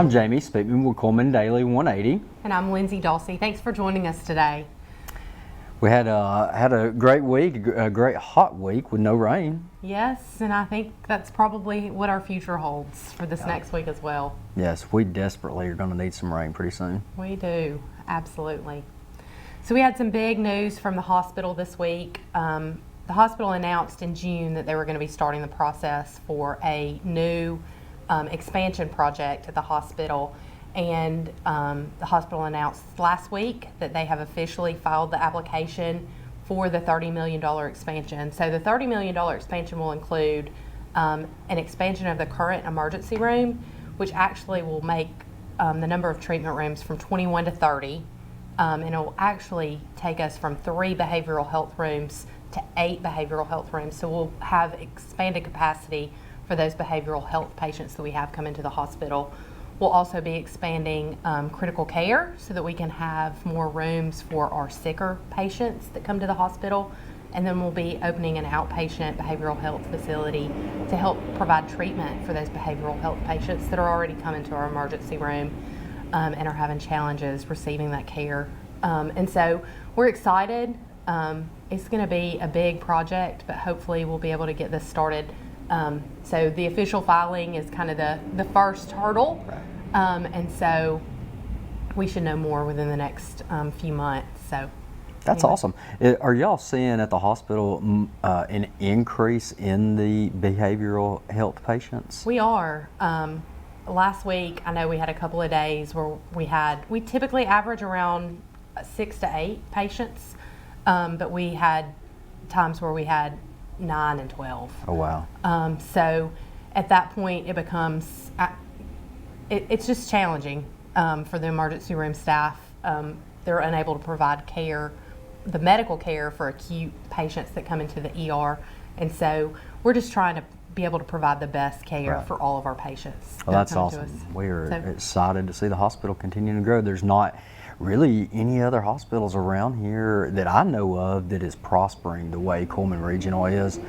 I'm Jamie Speakman with Cullman Daily 180. And I'm Lindsay Dawsey. Thanks for joining us today. We had a great week, a great hot week with no rain. Yes, and I think that's probably what our future holds for this next week as well. Yes, we desperately are going to need some rain pretty soon. We do, absolutely. So we had some big news from the hospital this week. The hospital announced in June that they were going to be starting the process for a new expansion project at the hospital. And the hospital announced last week that they have officially filed the application for the $30 million expansion. So the $30 million expansion will include an expansion of the current emergency room, which actually will make the number of treatment rooms from 21 to 30. And it will actually take us from 3 behavioral health rooms to 8 behavioral health rooms. So we'll have expanded capacity for those behavioral health patients that we have come into the hospital. We'll also be expanding critical care so that we can have more rooms for our sicker patients that come to the hospital. And then we'll be opening an outpatient behavioral health facility to help provide treatment for those behavioral health patients that are already coming to our emergency room and are having challenges receiving that care. And so we're excited. It's going to be a big project, but hopefully we'll be able to get this started. So the official filing is kind of the first hurdle. And so we should know more within the next few months. So that's awesome. Are y'all seeing at the hospital an increase in the behavioral health patients? We are. Last week, I know we had a couple of days where we typically average around 6 to 8 patients, but we had times where we had 9 and 12. Oh, wow. So at that point, it becomes, it's just challenging for the emergency room staff. They're unable to provide care, the medical care for acute patients that come into the ER. And so we're just trying to be able to provide the best care for all of our patients. Well, that's awesome. We are excited to see the hospital continue to grow. There's not really any other hospitals around here that I know of that is prospering the way Cullman Regional is.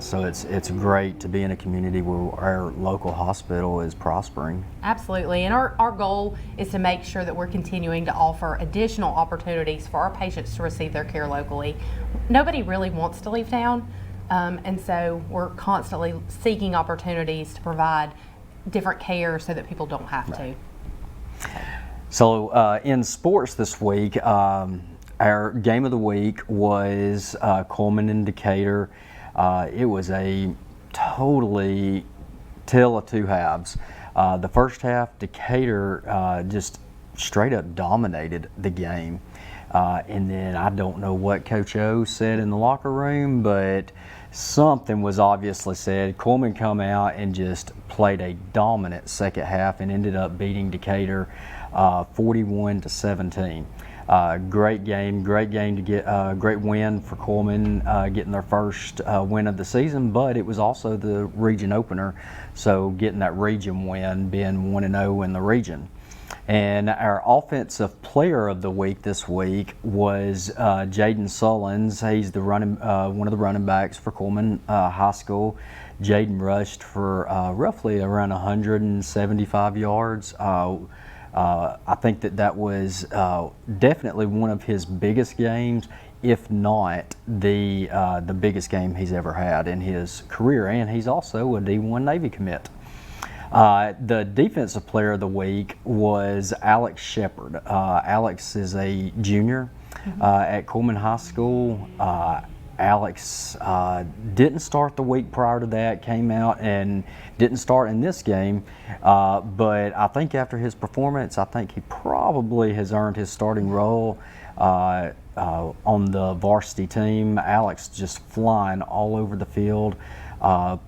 So it's great to be in a community where our local hospital is prospering. Absolutely, and our goal is to make sure that we're continuing to offer additional opportunities for our patients to receive their care locally. Nobody really wants to leave town, and so we're constantly seeking opportunities to provide different care so that people don't have to. So in sports this week, our game of the week was Cullman and Decatur. It was a totally tale of two halves. The first half, Decatur just straight up dominated the game. And then I don't know what Coach O said in the locker room, but something was obviously said. Cullman come out and just played a dominant second half and ended up beating Decatur 41-17. Great game to get, great win for Cullman, getting their first win of the season, but it was also the region opener, so getting that region win, being 1-0 in the region. And our offensive player of the week this week was Jayden Sullins. He's the one of the running backs for Cullman High School. Jayden rushed for roughly around 175 yards. I think that was definitely one of his biggest games, if not the biggest game he's ever had in his career, and he's also a D1 Navy commit. The defensive player of the week was Alex Sheppard. Alex is a junior at Cullman High School. Alex didn't start the week prior to that, came out and didn't start in this game, but I think after his performance, I think he probably has earned his starting role on the varsity team. Alex just flying all over the field,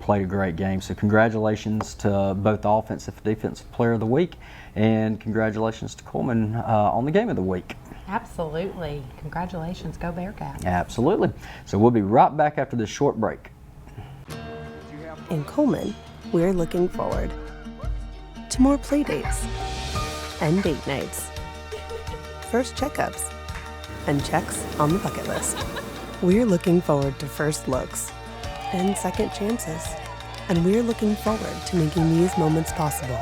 played a great game. So congratulations to both the offensive and defensive player of the week, and congratulations to Cullman on the game of the week. Absolutely. Congratulations. Go Bearcats. Absolutely. So we'll be right back after this short break. In Cullman, we're looking forward to more play dates and date nights, first checkups, and checks on the bucket list. We're looking forward to first looks and second chances, and we're looking forward to making these moments possible.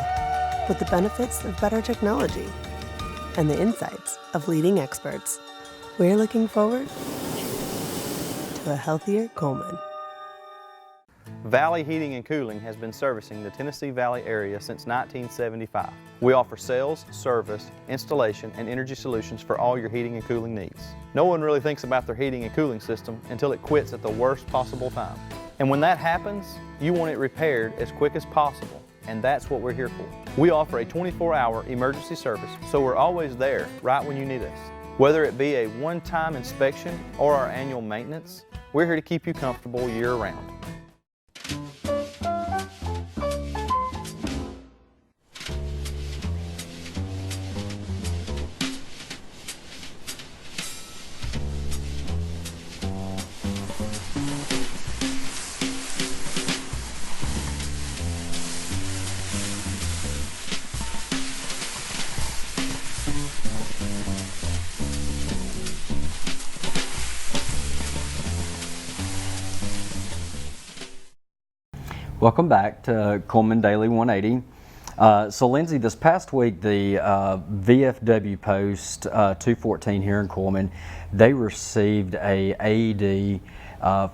with the benefits of better technology and the insights of leading experts. We're looking forward to a healthier Cullman. Valley Heating and Cooling has been servicing the Tennessee Valley area since 1975. We offer sales, service, installation, and energy solutions for all your heating and cooling needs. No one really thinks about their heating and cooling system until it quits at the worst possible time. And when that happens, you want it repaired as quick as possible, and that's what we're here for. We offer a 24-hour emergency service, so we're always there right when you need us. Whether it be a one-time inspection or our annual maintenance, we're here to keep you comfortable year-round. Welcome back to Cullman Daily 180. So Lindsay, this past week the VFW Post 214 here in Cullman, they received a AED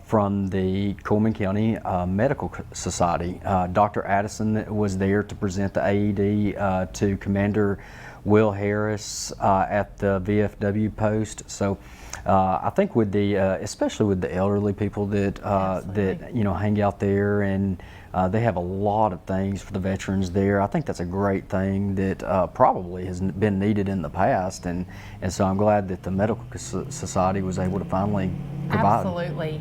from the Cullman County Medical Society. Dr. Addison was there to present the AED to Commander Will Harris at the VFW Post. So I think with the, especially with the elderly people that hang out there, and they have a lot of things for the veterans there. I think that's a great thing that probably has been needed in the past, and so I'm glad that the Medical Society was able to finally provide. Absolutely,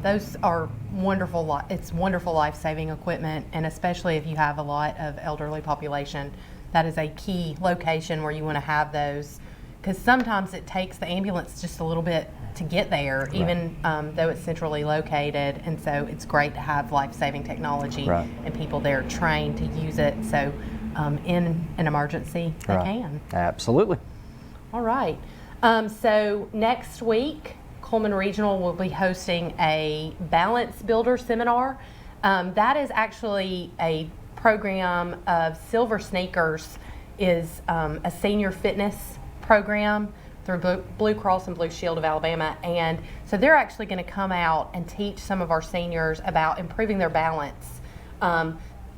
those are wonderful. It's wonderful life-saving equipment, and especially if you have a lot of elderly population, that is a key location where you want to have those. Because sometimes it takes the ambulance just a little bit to get there, right, even though it's centrally located. And so it's great to have life-saving technology, right, and people there trained to use it. So in an emergency, they right, can. Absolutely. All right. So next week, Cullman Regional will be hosting a Balance Builder Seminar. That is actually a program of Silver Sneakers, is a senior fitness program through Blue Cross and Blue Shield of Alabama, and so they're actually going to come out and teach some of our seniors about improving their balance.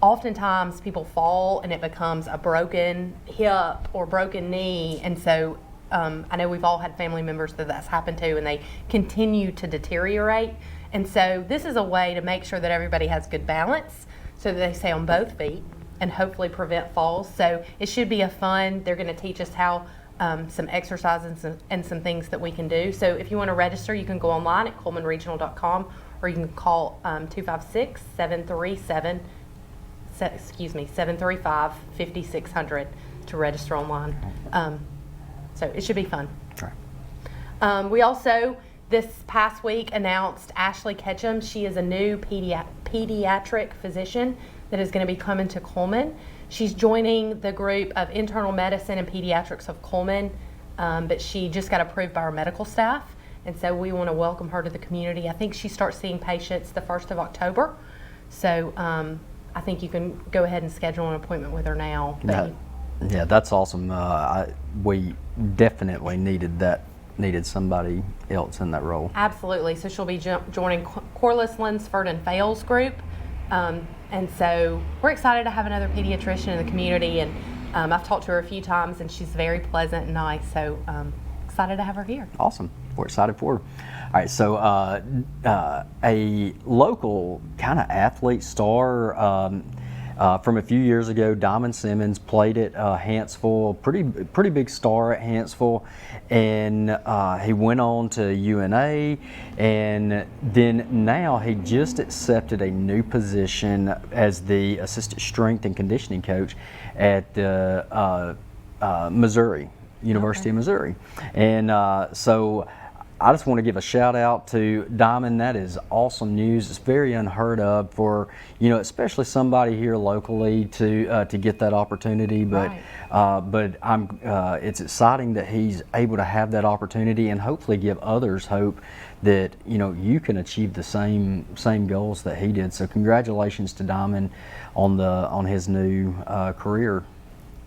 Oftentimes people fall and it becomes a broken hip or broken knee, and so I know we've all had family members that that's happened to, and they continue to deteriorate. And so this is a way to make sure that everybody has good balance so that they stay on both feet and hopefully prevent falls. So it should be a fun, they're going to teach us how some exercises and some things that we can do. So if you want to register, you can go online at cullmanregional.com, or you can call 256-735-5600 to register online. So it should be fun. Sure. We also, this past week, announced Ashley Ketchum. She is a new pediatric physician that is going to be coming to Cullman. She's joining the group of internal medicine and pediatrics of Cullman, but she just got approved by our medical staff, and so we want to welcome her to the community. I think she starts seeing patients the 1st of October, so I think you can go ahead and schedule an appointment with her now. Yeah, that's awesome. We definitely needed somebody else in that role. Absolutely. So she'll be joining Corliss, Lunsford, and Fales group. And so we're excited to have another pediatrician in the community, and I've talked to her a few times, and she's very pleasant and nice, so excited to have her here. Awesome. We're excited for her. All right, so a local kind of athlete star from a few years ago, Diamond Simmons, played at Hanceville, pretty big star at Hanceville, and he went on to UNA, and then now he just accepted a new position as the assistant strength and conditioning coach at Missouri, University of Missouri, and so I just want to give a shout out to Diamond. That is awesome news. It's very unheard of for, especially somebody here locally to get that opportunity. But right. It's exciting that he's able to have that opportunity and hopefully give others hope that you can achieve the same goals that he did. So congratulations to Diamond on his new career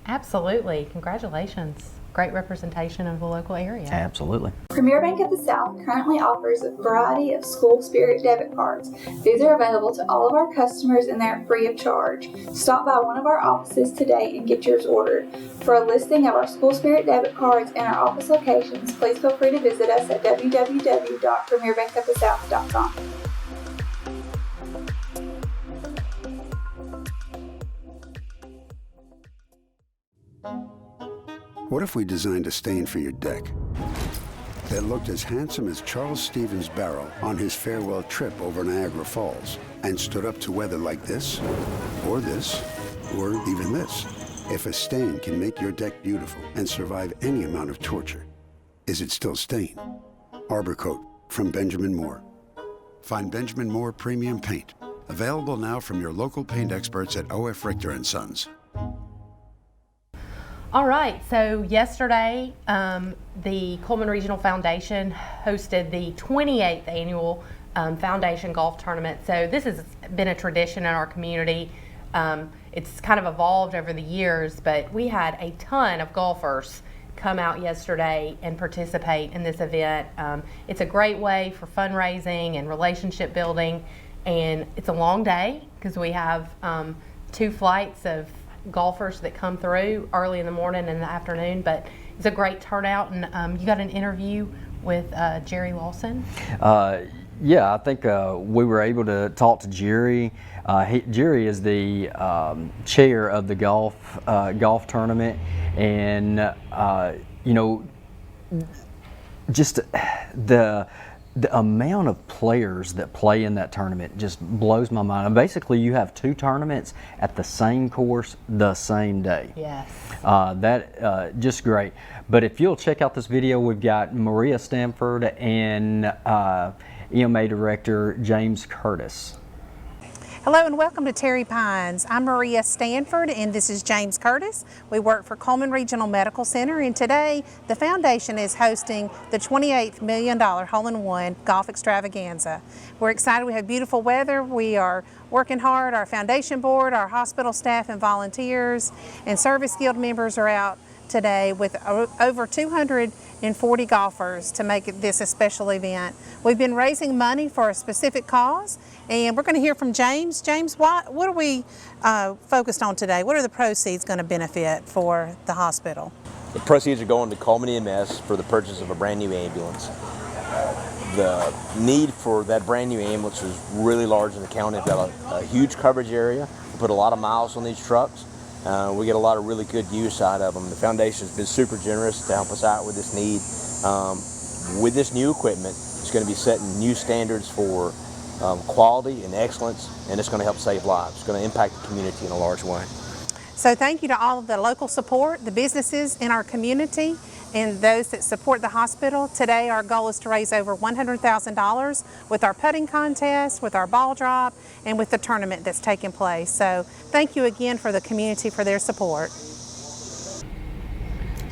Absolutely. Congratulations. Great representation of the local area. Absolutely. Premier Bank of the South currently offers a variety of school spirit debit cards. These are available to all of our customers and they're free of charge. Stop by one of our offices today and get yours ordered. For a listing of our school spirit debit cards and our office locations, please feel free to visit us at www.premierbankofthesouth.com. What if we designed a stain for your deck that looked as handsome as Charles Stevens' barrel on his farewell trip over Niagara Falls and stood up to weather like this, or even this? If a stain can make your deck beautiful and survive any amount of torture, is it still stain? Arbor Coat from Benjamin Moore. Find Benjamin Moore Premium Paint. Available now from your local paint experts at O.F. Richter & Sons. All right, so yesterday, the Cullman Regional Foundation hosted the 28th annual Foundation Golf Tournament. So this has been a tradition in our community. It's kind of evolved over the years, but we had a ton of golfers come out yesterday and participate in this event. It's a great way for fundraising and relationship building, and it's a long day because we have 2 flights of golfers that come through early in the morning and the afternoon, but it's a great turnout. And you got an interview with Jerry Lawson. Yeah, I think we were able to talk to Jerry. Jerry is the chair of the golf tournament, and you know, just the amount of players that play in that tournament just blows my mind. And basically, you have 2 tournaments at the same course the same day. Yes. Just great. But if you'll check out this video, we've got Maria Stanford and EMA Director James Curtis. Hello and welcome to Terry Pines. I'm Maria Stanford and this is James Curtis. We work for Cullman Regional Medical Center, and today the foundation is hosting the $28 million hole-in-one golf extravaganza. We're excited. We have beautiful weather. We are working hard. Our foundation board, our hospital staff and volunteers and Service Guild members are out today with over 240 golfers to make this a special event. We've been raising money for a specific cause, and we're going to hear from James. James, what are we focused on today? What are the proceeds going to benefit for the hospital? The proceeds are going to Cullman EMS for the purchase of a brand new ambulance. The need for that brand new ambulance is really large in the county. We've got a huge coverage area. We put a lot of miles on these trucks. We get a lot of really good use out of them. The foundation's been super generous to help us out with this need. With this new equipment, it's going to be setting new standards for quality and excellence, and it's going to help save lives. It's going to impact the community in a large way. So thank you to all of the local support, the businesses in our community, and those that support the hospital. Today our goal is to raise over $100,000 with our putting contest, with our ball drop, and with the tournament that's taking place. So thank you again for the community for their support.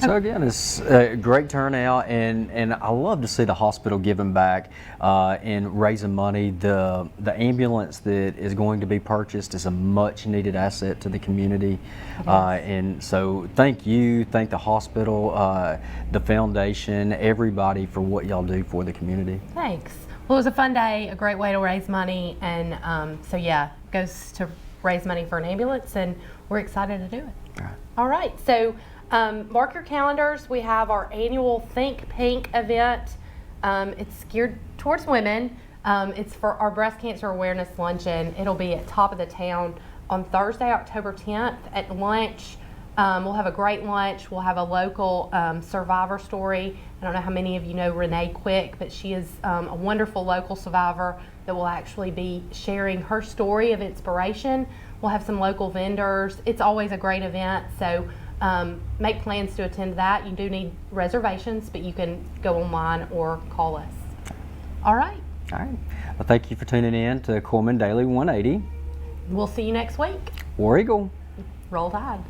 So again, it's a great turnout, and I love to see the hospital giving back and raising money. The ambulance that is going to be purchased is a much needed asset to the community. And so thank you, thank the hospital, the foundation, everybody for what y'all do for the community. Thanks. Well, it was a fun day, a great way to raise money, and so yeah, it goes to raise money for an ambulance, and we're excited to do it. All right, so mark your calendars. We have our annual Think Pink event. It's geared towards women. It's for our breast cancer awareness luncheon. It'll be at Top of the Town on Thursday, October 10th at lunch. We'll have a great lunch. We'll have a local survivor story. I don't know how many of you know Renee Quick, but she is a wonderful local survivor that will actually be sharing her story of inspiration. We'll have some local vendors. It's always a great event, so make plans to attend that. You do need reservations, but you can go online or call us. All right. All right. Well, thank you for tuning in to Cullman Daily 180. We'll see you next week. War Eagle. Roll Tide.